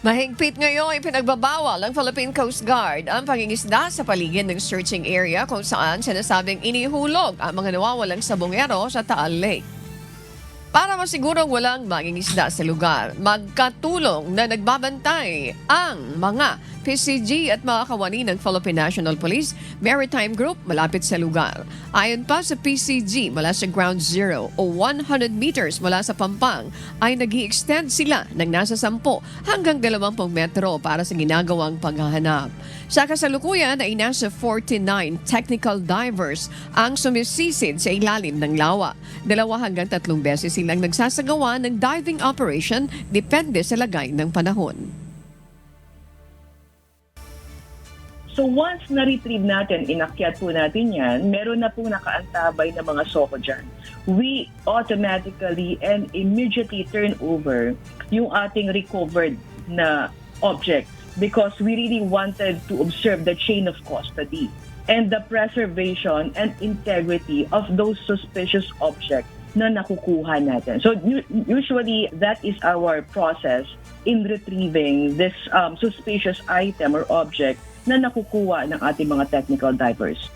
Mahigpit ngayong ipinagbabawal ng Philippine Coast Guard ang pangingisda sa paligid ng searching area kung saan sinasabing inihulog ang mga nawawalang sabongero sa Taal Lake. Para masigurong walang mangingisda sa lugar, magkatulong na nagbabantay ang mga PCG at mga kawani ng Philippine National Police Maritime Group malapit sa lugar. Ayon pa sa PCG, mula sa Ground Zero o 100 meters mula sa Pampang ay nag-i-extend sila ng nasa 10 hanggang 20 metro para sa ginagawang paghahanap. Sa kasalukuyan ay nasa 49 technical divers ang sumisisid sa ilalim ng lawa. 2 hanggang 3 beses silang nagsasagawa ng diving operation depende sa lagay ng panahon. So once na-retrieve natin, inakyat po natin yan, meron na pong nakaantabay na mga soko dyan. We automatically and immediately turn over yung ating recovered na object because we really wanted to observe the chain of custody and the preservation and integrity of those suspicious objects na nakukuha natin. So usually that is our process in retrieving this suspicious item or object na nakukuha ng ating mga technical divers.